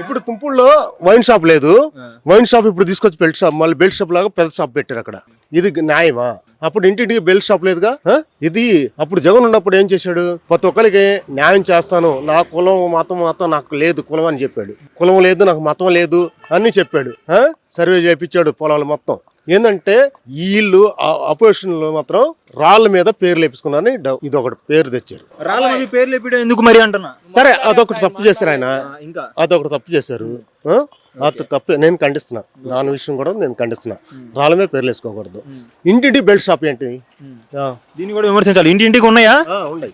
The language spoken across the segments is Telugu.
ఇప్పుడు తుంపుల్లో వైన్ షాప్ లేదు, వైన్ షాప్ ఇప్పుడు తీసుకొచ్చి బెల్ట్ షాప్, మళ్ళీ బెల్ట్ షాప్ లాగా పెద్ద షాప్ పెట్టారు అక్కడ. ఇది న్యాయమా? అప్పుడు ఇంటింటికి బెల్ట్ షాప్ లేదుగా. ఇది అప్పుడు జగన్ ఉన్నప్పుడు ఏం చేశాడు? ప్రతి ఒక్కరికి న్యాయం చేస్తాను, నా కులం మతం నాకు లేదు కులం అని చెప్పాడు. కులం లేదు, నాకు మతం లేదు అని చెప్పాడు. సర్వే చేయించాడు పొలాలు మొత్తం. ఏంటంటే వీళ్ళు అపోజిషన్ లో మాత్రం రాళ్ళ మీద పేర్లు వేపించుకున్నారని ఇది ఒకటి పేరు తెచ్చారు. రాళ్ళ మీద పేర్లు వేపించడం ఎందుకు మరి అంటున్నా? సరే, అదొకటి తప్పు చేశారు ఆయన, అదొకటి తప్పు చేశారు. అది తప్పే, నేను ఖండిస్తున్నా. దాని విషయం కూడా నేను ఖండిస్తున్నా. రాళ్ళ మీద పేర్లు వేసుకోకూడదు. ఇంటింటి బెల్ట్ షాప్ ఏంటి? దీన్ని కూడా విమర్శించాలి. ఇంటింటికి ఉన్నాయా? ఉన్నాయి.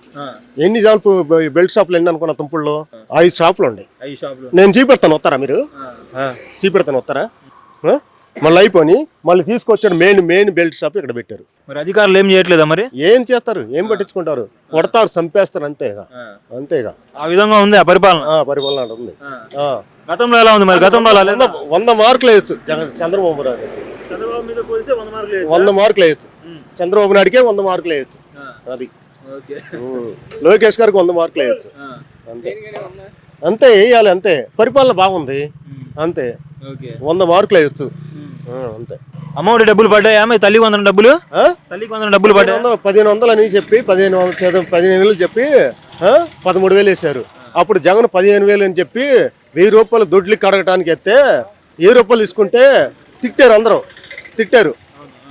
ఎన్ని షాపు బెల్ట్ షాపులు ఎన్ని అనుకున్నా తుంపుల్లో? 5 షాపులు ఉన్నాయి. నేను చూపెడతాను, వస్తారా మీరు? చూపెడతాను, వస్తారా? మళ్ళీ అయిపోయి మళ్ళీ తీసుకొచ్చారు మెయిన్ బెల్ట్ షాప్ ఇక్కడ పెట్టారు. మరి అధికారులు ఏం చేయట్లేదా? మరి ఏం చేస్తారు? ఏం పట్టించుకుంటారు? కొడతారు, చంపేస్తారు, అంతేగా. ఆ విధంగా ఉంది ఆ పరిపాలన ఉంది. గతంలో ఎలా ఉంది మరి? గతంలో 100 మార్కులు వేయచ్చు చంద్రబాబు నాయుడు. 100 మార్కులు వేయచ్చు చంద్రబాబు నాయుడికే 100 మార్కులు వేయచ్చు. అది లోకేష్ గారికి 100 మార్కులు వేయచ్చు. అంతే వేయాలి, అంతే. పరిపాలన బాగుంది, అంతే. 100 మార్కులు వేయచ్చు, అంతే. అమౌంట్ డబ్బులు పడ్డాయా? తల్లికి 100 డబ్బులు, తల్లికి 100 డబ్బులు పడ్డాయి. 1500 అని చెప్పి 15,000 చెప్పి 13,000 వేశారు. అప్పుడు జగన్ 15,000 అని చెప్పి 1000 రూపాయలు దొడ్లకి కడగటానికి ఎత్తే 1000 రూపాయలు తీసుకుంటే తిట్టారు, అందరూ తిట్టారు.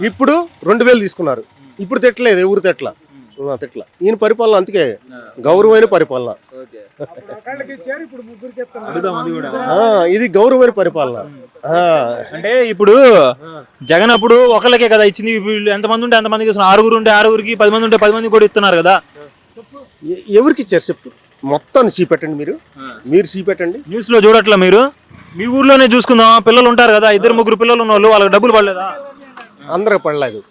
ఇప్పుడు 2,000 తీసుకున్నారు. ఇప్పుడు తిట్టలేదు, ఎవరు తిట్ల. ఈయన పరిపాలన అందుకే గౌరవమైన పరిపాలన. ఇది గౌరవమైన పరిపాలన. అంటే ఇప్పుడు జగన్ అప్పుడు ఒకళ్ళకే కదా ఇచ్చింది. ఎంతమంది ఉంటే అంతమందికి ఇస్తున్నారు. 6 ఉంటే 6కి, 10 మంది ఉంటే 10 మంది కూడా ఇస్తున్నారు కదా. ఎవరికి ఇచ్చారు చెప్పు? మొత్తాన్ని చూపెట్టండి, మీరు చూపెట్టండి. న్యూస్ లో చూడట్లా మీరు? మీ ఊర్లోనే చూసుకుందాం. పిల్లలు ఉంటారు కదా, 2-3 పిల్లలు ఉన్న వాళ్ళు, వాళ్ళకి డబ్బులు పడలేదా? అందరికి పడలేదు.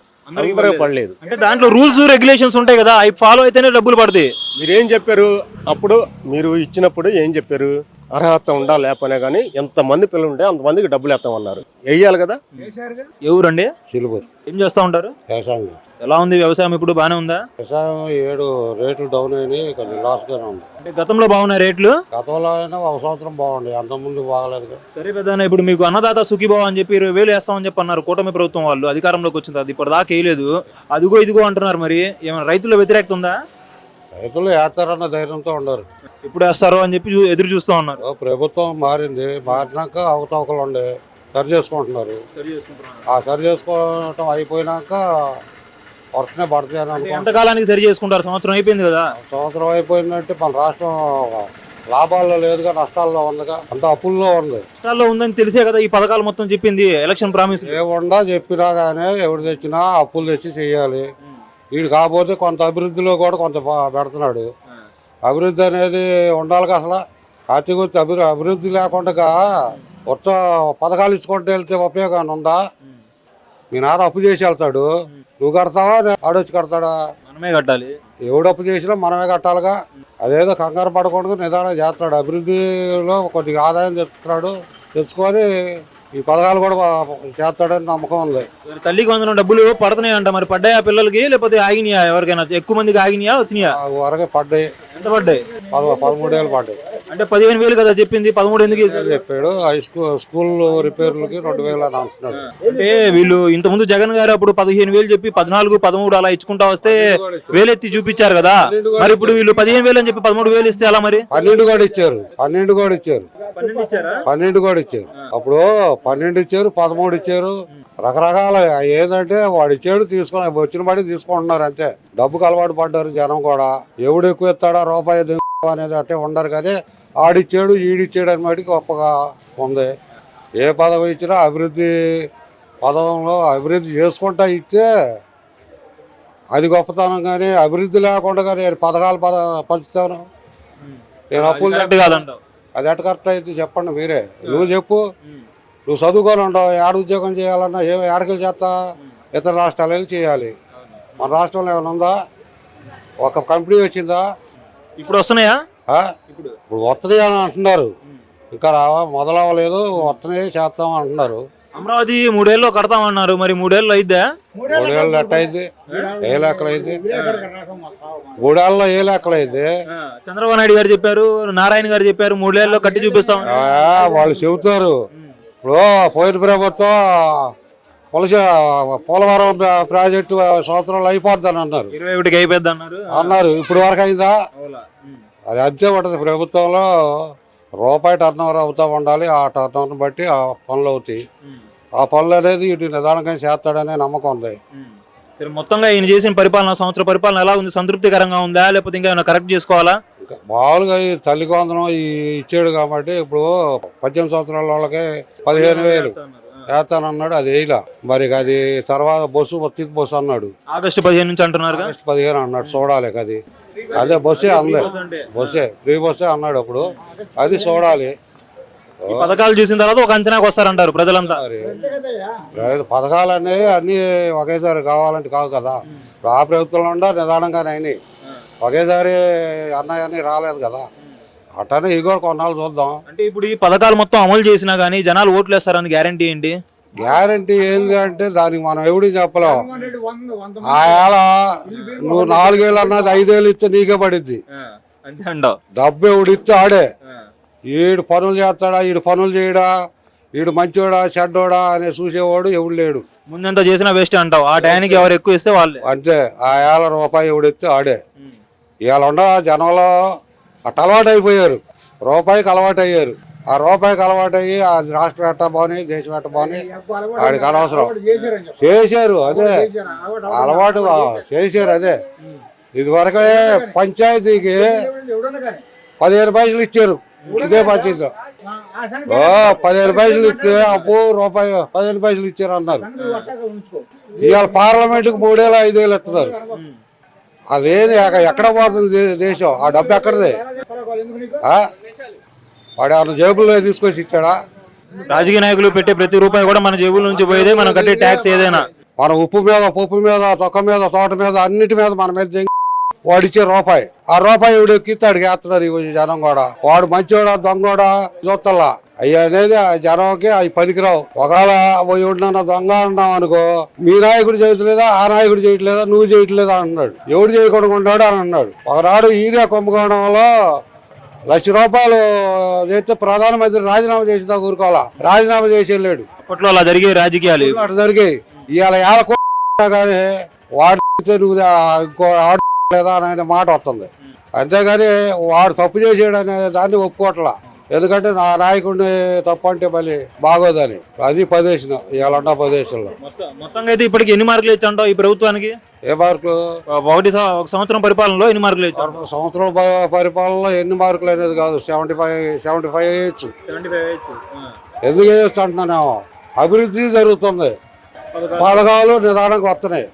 అంటే దాంట్లో రూల్స్ రెగ్యులేషన్స్ ఉంటాయి కదా, అవి ఫాలో అయితేనే డబ్బులు పడతాయి. మీరేం చెప్పారు అప్పుడు? మీరు ఇచ్చినప్పుడు ఏం చెప్పారు? అర్హత ఉండాలి, లేకపోయినా కానీ ఎంతమంది పిల్లలు ఉంటే అంతమందికి డబ్బులు వేస్తామన్నారు. వేయాలి కదా. ఎవరండి? సిలువూరు. ఏం చేస్తా ఉంటారు? వ్యవసాయం. ఎలా ఉంది వ్యవసాయం? ఇప్పుడు బానే ఉందా? వ్యవసాయం 7 రేట్లు డౌన్ అయినాయి, కొంచెం లాస్ గానే ఉంది. అంటే గతంలో బాగున్నాయి రేట్లు? గతంలో అయినా 1 సంవత్సరం బాగుంది, అంత ముందు బాగలేదు. సరే పెద్ద, ఇప్పుడు మీకు అన్నదాత సుఖీభావ అని చెప్పి 20,000 వేస్తామని చెప్పి అన్నారు కూటమి ప్రభుత్వం వాళ్ళు అధికారంలోకి వచ్చింది. అది ఇప్పుడు దాకా వేయలేదు, అదిగో ఇదిగో అంటున్నారు. మరి ఏమైనా రైతుల వ్యతిరేకత ఉందా? రైతులు వేస్తారన్న ధైర్యంతో ఉన్నారు. ఎప్పుడు వేస్తారో అని చెప్పి ఎదురు చూస్తూ ఉన్నారు. ప్రభుత్వం మారింది, మారినాక అవకతవకలు ఉండే సరి చేసుకుంటున్నారు. సరి చేసుకోవటం అయిపోయినాక వర్షనే పడతాయి అని అనుకుంటున్నారు. ఎంతకాలానికి సరి చేసుకుంటారు? సంవత్సరం అయిపోయింది కదా. సంవత్సరం అయిపోయిందంటే మన రాష్ట్రం లాభాల్లో లేదుగా, నష్టాల్లో ఉందిగా, అంత అప్పుల్లో ఉంది. నష్టాల్లో ఉందని తెలిసే కదా ఈ పథకాలు మొత్తం చెప్పింది. ఎలక్షన్ ప్రామిస్ ఏముండా చెప్పినా కానీ ఎవరు తెచ్చినా అప్పులు తెచ్చి చెయ్యాలి. వీడు కాకపోతే కొంత అభివృద్ధిలో కూడా కొంత పెడుతున్నాడు. అభివృద్ధి అనేది ఉండాలి. అసలు ఆర్థిక అభివృద్ధి లేకుండా కొత్త పథకాలు ఇచ్చుకుంటూ వెళ్తే ఉపయోగాన్ని ఉందా? మీ నాన్న అప్పు చేసి వెళ్తాడు, నువ్వు కడతావా ఆడొచ్చి కడతాడా? మనమే కట్టాలి. ఎవడు అప్పు చేసినా మనమే కట్టాలిగా. అదేదో కంగారు పడకూడదు, నిదానం చేస్తాడు. అభివృద్ధిలో కొద్దిగా ఆదాయం తెచ్చుకొని ఈ పథకాలు కూడా చేస్తాడని నమ్మకం ఉంది. తల్లికి 100 డబ్బులు పడుతున్నాయి అంట. మరి పడ్డాయా పిల్లలకి, లేకపోతే ఆగినాయా? ఎవరికైనా ఎక్కువ మందికి ఆగినాయా, వచ్చినాయా? వరకే పడ్డాయి. ఎంత పడ్డాయి? 13,000 పడ్డాయి. అంటే 15,000 కదా చెప్పింది, 13 ఎందుకు చెప్పాడు? స్కూల్ రిపేర్లకి 2,000 అని అంటున్నాడు. అంటే వీళ్ళు ఇంతకుముందు జగన్ గారు అప్పుడు 15,000 చెప్పి 14, 13 అలా ఇచ్చుకుంటా వస్తే వేలెత్తి చూపించారు కదా. మరి ఇప్పుడు వీళ్ళు 15,000 అని చెప్పి 13,000 ఇస్తే అలా? మరి 12 కూడా ఇచ్చారు. 12 కూడా ఇచ్చారు. అప్పుడు 12 ఇచ్చారు, 13 ఇచ్చారు. రకరకాల ఏంటంటే వాడు ఇచ్చాడు, తీసుకుని వచ్చిన పడి తీసుకుంటున్నారు అంతే. డబ్బుకు అలవాటు పడ్డారు జనం కూడా. ఎవడు ఎక్కువ ఇస్తాడా రూపాయి అనేది అంటే ఉండరు. కానీ ఆడిచ్చాడు ఈడిచ్చాడు అని వాడికి గొప్పగా ఉంది. ఏ పదవి ఇచ్చినా అభివృద్ధి పదవంలో అభివృద్ధి చేసుకుంటా ఇస్తే అది గొప్పతనం. కానీ అభివృద్ధి లేకుండా నేను పథకాలు పంచుతాను, నేను అప్పులు కాదంటావు. అది ఎట్ట కరెక్ట్ అయితే చెప్పండి మీరే. నువ్వు చెప్పు. నువ్వు చదువుకొని ఉండవు, ఏడ ఉద్యోగం చేయాలన్నా ఏడకెళ్ళి చేస్తా? ఇతర రాష్ట్రాలు వెళ్ళి చేయాలి. మన రాష్ట్రంలో ఏమైనా ఉందా? ఒక కంపెనీ వచ్చిందా? ఇప్పుడు వస్తున్నాయా? ఇప్పుడు వస్తున్నాయి అని అంటున్నారు. ఇంకా మొదలవ్వలేదు, వస్తున్నాయి చేస్తాం అంటున్నారు. అమరావతి 3 ఏళ్ళు కడతామన్నారు, మరి 3 ఏళ్ళు అయిద్దా? 3 ఏళ్ళు ఎట్ట అయింది? ఏ లెక్కలు అయింది? 3 ఏళ్ళలో ఏ లెక్కలు అయింది? చంద్రబాబు నాయుడు గారు చెప్పారు, నారాయణ గారు చెప్పారు 3 ఏళ్ళలో కట్టి చూపిస్తాం. వాళ్ళు చెబుతారు. ఇప్పుడు పోయిన ప్రభుత్వం పోలవరం ప్రాజెక్టు సంవత్సరాలు అయిపోద్దని అన్నారు. 21కి అయిపోద్ది అన్నారు. ఇప్పుడు వరకు అయిందా? అది అంతే ఉంటుంది. ప్రభుత్వంలో రూపాయి టర్న్ ఓవర్ అవుతూ ఉండాలి. ఆ టర్న్ ఓవర్ని బట్టి ఆ పనులు అవుతాయి. ఆ పనులు అనేది ఇటు నిదానంగా చేస్తాడనే నమ్మకం ఉంది. మొత్తంగా ఈయన చేసిన పరిపాలన, సంవత్సర పరిపాలన ఎలా ఉంది? సంతృప్తికరంగా ఉందా, లేకపోతే ఇంకా ఏమైనా కరెక్ట్ చేసుకోవాలా? మామూలుగా ఈ తల్లి కొందరం ఇచ్చాడు కాబట్టి ఇప్పుడు 18 సంవత్సరాల వాళ్ళకి 15,000 వేస్తానన్నాడు. అది వేయలా. మరి అది తర్వాత బస్సు ఉచిత బస్సు అన్నాడు. ఆగస్టు 15 నుంచి అంటున్నారు. ఆగస్టు 15 అన్నాడు. చూడాలి. అది అదే బస్సే అందే, బస్సే ఫ్రీ బస్సే అన్నాడు. అప్పుడు అది చూడాలి. ఈ పథకాలు చూసిన తర్వాత ఒక అంచనాకు వస్తారంటారు ప్రజలంతా. పథకాలు అనేవి అన్ని ఒకేసారి కావాలంటే కావు కదా. ఆ ప్రభుత్వంలో ఉండా నిదానంగానే అయినాయి. ఒకేసారి అన్నాయని రాలేదు కదా. అట్టనే ఇది కూడా కొన్నాళ్ళు చూద్దాం. అంటే ఇప్పుడు ఈ పథకాలు మొత్తం అమలు చేసినా గానీ జనాలు ఓట్లు వేస్తారని గ్యారంటీ ఏంటి? గ్యారంటీ ఏంటి అంటే దానికి మనం ఎవడీ చెప్పలేం. ఆ ఏళ నువ్వు 4 ఏళ్ళు అన్నది 5 ఏళ్ళు ఇస్తే నీకే పడిద్ది. డబ్బు ఎవడు ఇస్తే ఆడే. ఈడు పనులు చేస్తాడా, ఈడు పనులు చేయడా, ఈడు మంచోడా చెడ్డోడా అనే చూసేవాడు ఎవడు లేడు. ముందంతా చేసినా వేస్ట్ అంటావు. ఆ టైంకి ఎవరు ఎక్కువ ఇస్తే వాళ్ళే. అంతే. ఆ ఏళ రూపాయి ఎవడు ఇస్తే ఆడే. ఇవాళ ఉండ జనంలో అట్ట అలవాటు అయిపోయారు. రూపాయికి అలవాటు అయ్యారు. ఆ రూపాయికి అలవాటు అయ్యి ఆ రాష్ట్రం ఎట్ట బాగుని దేశం ఎట్ట బాగుని వాడికి అనవసరం చేశారు. అదే అలవాటు చేశారు. అదే ఇదివరకే పంచాయతీకి 15 పైసలు ఇచ్చారు. ఇదే పంచాయతీ 15 పైసలు ఇస్తే అప్పు రూపాయి 15 పైసలు ఇచ్చారు అన్నారు. ఇవాళ పార్లమెంట్కి 3 ఏళ్ళు 5 ఏళ్ళు ఇస్తున్నారు. అదేది ఎక్కడ పోతుంది దేశం? ఆ డబ్బు ఎక్కడది? వాడు ఏమన్నా జేబుల్లో తీసుకొచ్చి ఇచ్చాడా? రాజకీయ నాయకులు పెట్టే ప్రతి రూపాయి కూడా మన జేబుల నుంచి పోయేదే. మనం కట్టే ట్యాక్స్ ఏదైనా మన ఉప్పు మీద, పప్పు మీద, తొక్క మీద, తోట మీద, అన్నిటి మీద మన మీద వాడిచ్చే రూపాయి. ఆ రూపాయి ఎవడు ఎక్కిస్తాడు వేస్తున్నారు ఈ జనం కూడా. వాడు మంచివాడా దొంగోడా చూస్తల్లా. అవి అనేది ఆ జనంకి అవి పనికిరావు. ఒకవేళ ఎవడినన్నా దొంగ అన్నాం అనుకో, మీ నాయకుడు చేయట్లేదా, ఆ నాయకుడు చేయట్లేదా, నువ్వు చేయట్లేదా అంటున్నాడు. ఎవడు చేయకుండా ఉన్నాడు అని అన్నాడు. ఒకనాడు ఈరియా కుంభకోణంలో 1,00,000 రూపాయలు చేస్తే ప్రధానమంత్రి రాజీనామా చేసి ఊరుకోవాలా. రాజీనామా చేసి వెళ్ళాడు. అప్పట్లో అలా జరిగే రాజకీయాలు అటు జరిగాయి. ఇవాళ కానీ వాడు నువ్వు ఇంకో ఆడు లేదా అనే మాట వస్తుంది. అంతేగాని వాడు తప్పు చేసాడు అనే దాన్ని ఒప్పుకోవట్లా. ఎందుకంటే నా నాయకుడిని తప్పు అంటే మళ్ళీ బాగోదని. అది ప్రదేశం ఇవాళ ఉన్న ప్రదేశంలో. మొత్తంగా అయితే ఇప్పటికి ఎన్ని మార్కులు ఇచ్చాంటావు ఈ ప్రభుత్వానికి? ఏ మార్కులు? ఒక సంవత్సరం పరిపాలనలో ఎన్ని మార్కులు ఇచ్చారు? సంవత్సరం పరిపాలనలో ఎన్ని మార్కులు అనేది కాదు, 75 వేయచ్చు. ఎందుకు వేయచ్చు అంటున్నానేమో, అభివృద్ధి జరుగుతుంది. పథకాలు నిదానంగా వస్తున్నాయి.